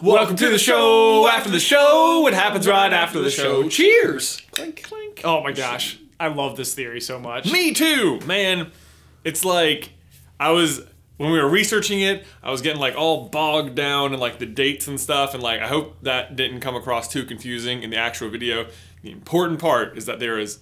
Welcome to the show after the show. What happens right after the show? Cheers! Clink, clink. Oh my gosh. I love this theory so much. Me too, man. It's like, when we were researching it, I was getting like all bogged down in like the dates and stuff, and like I hope that didn't come across too confusing in the actual video. The important part is that there is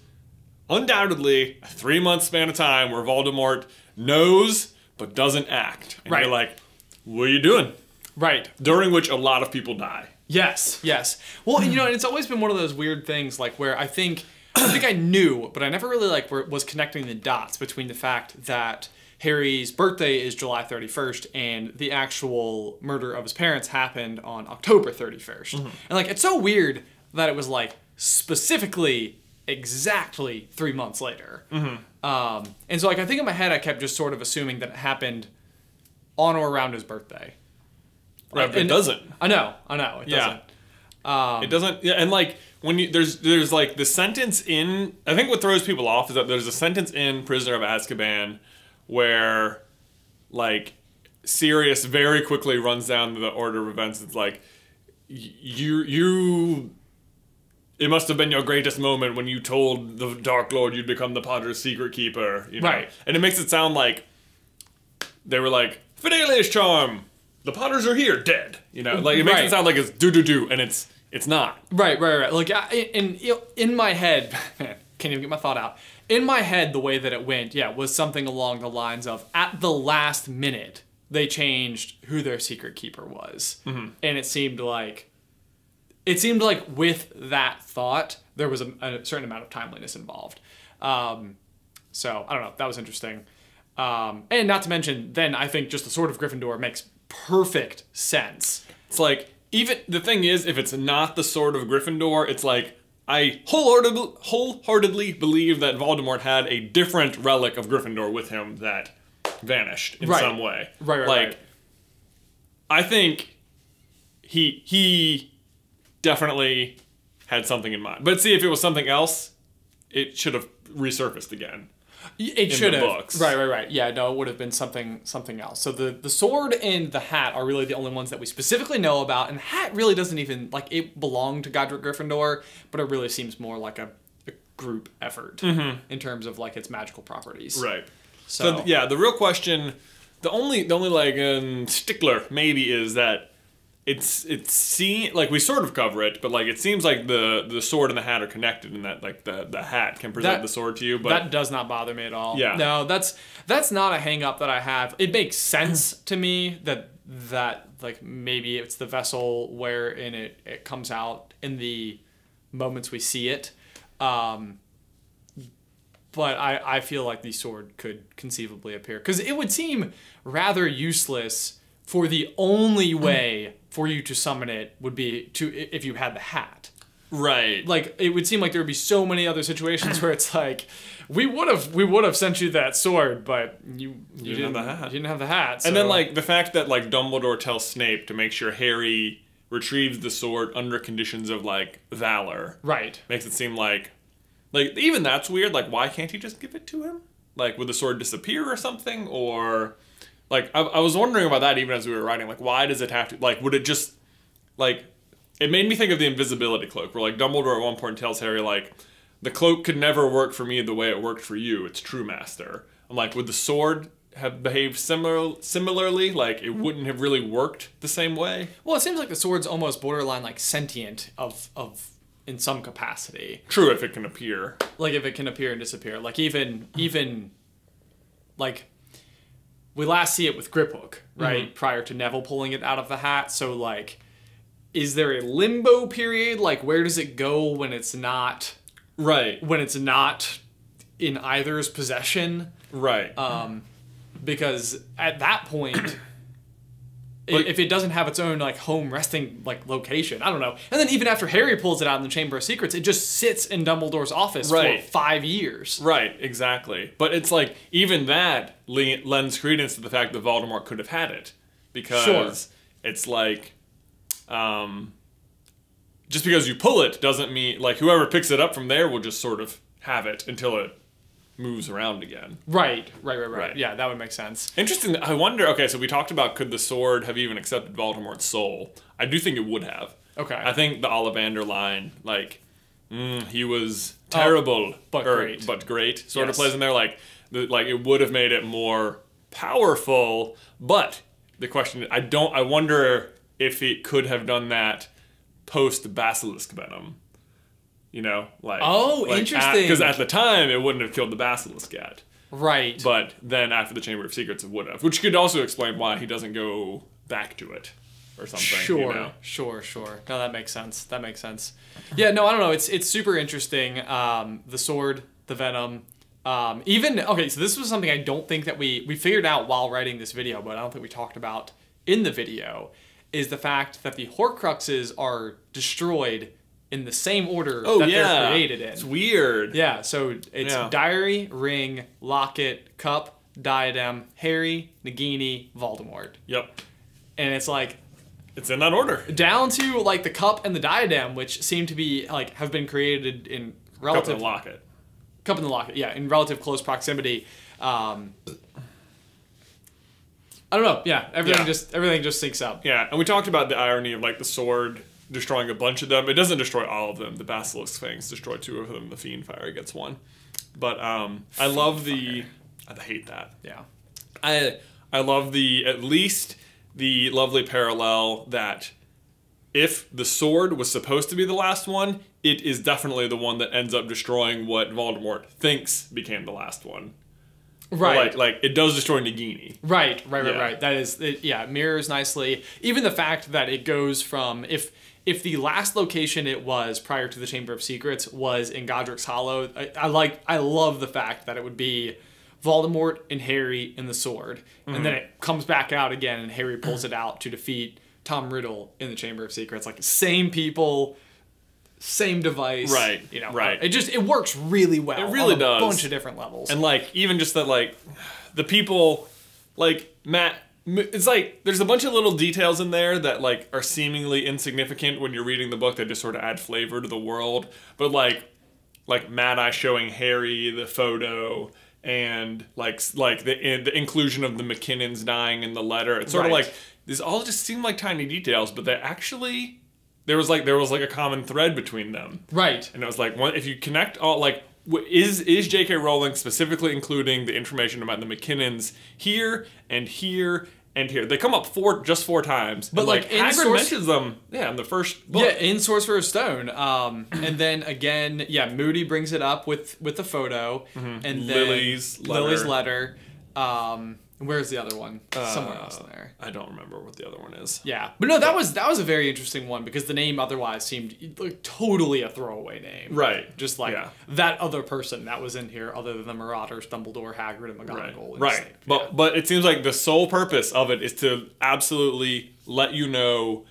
undoubtedly a 3-month span of time where Voldemort knows but doesn't act. And Right. you're like, what are you doing? Right. During which a lot of people die. Yes, yes. Well, and, and it's always been one of those weird things, like, where I think I knew, but I never really, was connecting the dots between the fact that Harry's birthday is July 31st and the actual murder of his parents happened on October 31st. And, it's so weird that it was, specifically exactly 3 months later. And so, I think in my head I kept just sort of assuming that it happened on or around his birthday. Right, but it doesn't. I know, it doesn't. It doesn't, yeah, and when there's the sentence in, I think what throws people off is that there's a sentence in Prisoner of Azkaban where, Sirius very quickly runs down the order of events. It's like, it must have been your greatest moment when you told the Dark Lord you'd become the Potter's secret keeper, Right. And it makes it sound like they were like, Fidelius Charm! The Potters are here, dead. It makes it sound like it's do, and it's not. Right. In my head, can't even get my thought out. In my head, the way that it went, was something along the lines of, at the last minute, they changed who their secret keeper was. And it seemed like with that thought, there was a certain amount of timeliness involved. So, I don't know, that was interesting. And not to mention, then I think just the Sword of Gryffindor makes perfect sense. It's like, even the thing is, if it's not the Sword of Gryffindor, it's like, I wholeheartedly believe that Voldemort had a different relic of Gryffindor with him that vanished in some way. Right. I think he definitely had something in mind. But see, if it was something else, it should have resurfaced again. It should have. Books. Right. Yeah, no, it would have been something else. So the sword and the hat are really the only ones that we specifically know about, and the hat really doesn't even, it belonged to Godric Gryffindor, but it really seems more like a group effort in terms of, its magical properties. Right. So yeah, the real question, the only stickler maybe is that we sort of cover it, but it seems like the sword and the hat are connected, and that the hat can present the sword to you. But that does not bother me at all. Yeah. No, that's not a hang up that I have. It makes sense to me that maybe it's the vessel wherein it comes out in the moments we see it. But I feel like the sword could conceivably appear, because it would seem rather useless for the only way for you to summon it would be if you had the hat. Right. It would seem like there would be so many other situations where it's like, we would have sent you that sword, but you didn't have the hat. You didn't have the hat. So. And then the fact that Dumbledore tells Snape to make sure Harry retrieves the sword under conditions of valor. Right. Makes it seem like even that's weird. Why can't he just give it to him? Would the sword disappear or something? Or I was wondering about that even as we were writing. Why does it have to, would it just, it made me think of the invisibility cloak, where, Dumbledore at one point tells Harry, the cloak could never work for me the way it worked for you. It's true, master. I'm like, would the sword have behaved similarly? It wouldn't have really worked the same way? Well, it seems like the sword's almost borderline, sentient of in some capacity. True, if it can appear. If it can appear and disappear. Even we last see it with Griphook, right? Prior to Neville pulling it out of the hat. So, is there a limbo period? Where does it go when it's not... Right. When it's not in either's possession? Right. Because at that point... if it doesn't have its own home resting location, I don't know. And then even after Harry pulls it out in the Chamber of Secrets, it just sits in Dumbledore's office for 5 years. Right, exactly. But it's even that lends credence to the fact that Voldemort could have had it, because it's just because you pull it doesn't mean whoever picks it up from there will just sort of have it until it moves around again. Right. Right. Yeah, that would make sense. Interesting. I wonder, okay, so we talked about could the sword have even accepted Voldemort's soul. I do think it would have. Okay. I think the Ollivander line, like, he was terrible, but great. Sort of plays in there, like it would have made it more powerful. But the question, I wonder if it could have done that post Basilisk Venom. You know, like interesting. Because at the time it wouldn't have killed the Basilisk yet. Right. But then after the Chamber of Secrets it would have, which could also explain why he doesn't go back to it. Or something. Sure, you know? sure. No, that makes sense. Yeah, no, I don't know. It's super interesting. The sword, the venom. Okay, so this was something I don't think that we figured out while writing this video, but I don't think we talked about in the video, is the fact that the Horcruxes are destroyed in the same order that they're created in. It's weird. Yeah, so it's Diary, Ring, Locket, Cup, Diadem, Harry, Nagini, Voldemort. Yep. And it's like, it's in that order. Down to like the Cup and the Diadem, which seem to be like have been created in relative Cup and the Locket. Cup and the Locket, yeah, in relative close proximity. I don't know. Yeah, everything just syncs up. Yeah, and we talked about the irony of like the sword destroying a bunch of them. It doesn't destroy all of them. The Basilisk Fangs destroy 2 of them. The Fiend Fire gets 1. But I love the. I hate that. Yeah. I love at least the lovely parallel that if the sword was supposed to be the last one, it is definitely the one that ends up destroying what Voldemort thinks became the last one. Right. Like it does destroy Nagini. Right. That is, it mirrors nicely. Even the fact that it goes from, if the last location it was prior to the Chamber of Secrets was in Godric's Hollow, I love the fact that it would be Voldemort and Harry in the sword. Mm-hmm. And then it comes back out again and Harry pulls it out to defeat Tom Riddle in the Chamber of Secrets. Like, same people, same device. Right. You know, right. It works really well. It really does. A bunch of different levels. And like, even just that, like, the people, like, it's like, there's a bunch of little details in there that, like, are seemingly insignificant when you're reading the book that just sort of add flavor to the world. But like Mad Eye showing Harry the photo, and like the inclusion of the McKinnons dying in the letter. It's sort of like, these all just seem like tiny details, but they actually, there was like a common thread between them. Right. And it was like, if you connect all, like, is J.K. Rowling specifically including the information about the McKinnons here and here and here? They come up just four times. But like Hagrid mentions them, in the first book. Yeah, in Sorcerer's Stone. And then again, Moody brings it up with the photo. Mm-hmm. And then Lily's letter. Where's the other one? Somewhere else in there. I don't remember what the other one is. Yeah, but no, that was a very interesting one because the name otherwise seemed like totally a throwaway name. Right. Just like that other person that was in here, other than the Marauders, Dumbledore, Hagrid, and McGonagall. Right. But it seems like the sole purpose of it is to absolutely let you know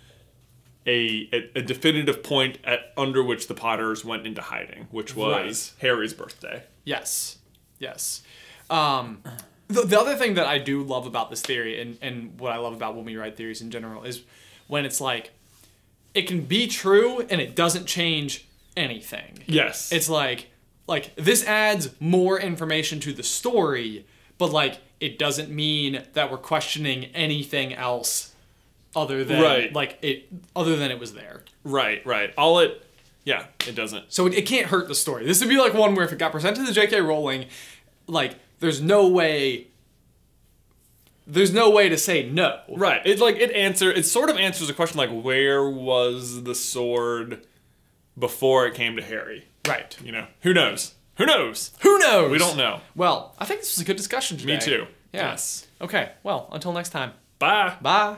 a definitive point under which the Potters went into hiding, which was Harry's birthday. Yes. The other thing that I do love about this theory, and what I love about when we write theories in general, is when it's like, it can be true and it doesn't change anything. Yes. It's like this adds more information to the story, but like it doesn't mean that we're questioning anything else other than other than it was there. Right. It doesn't. So it can't hurt the story. This would be like one where if it got presented to J.K. Rowling, like, there's no way to say no. Right. It sort of answers the question, like, where was the sword before it came to Harry? Right. You know, who knows? We don't know. Well, I think this was a good discussion today. Me too. Yeah. Yes. Okay. Well, until next time. Bye.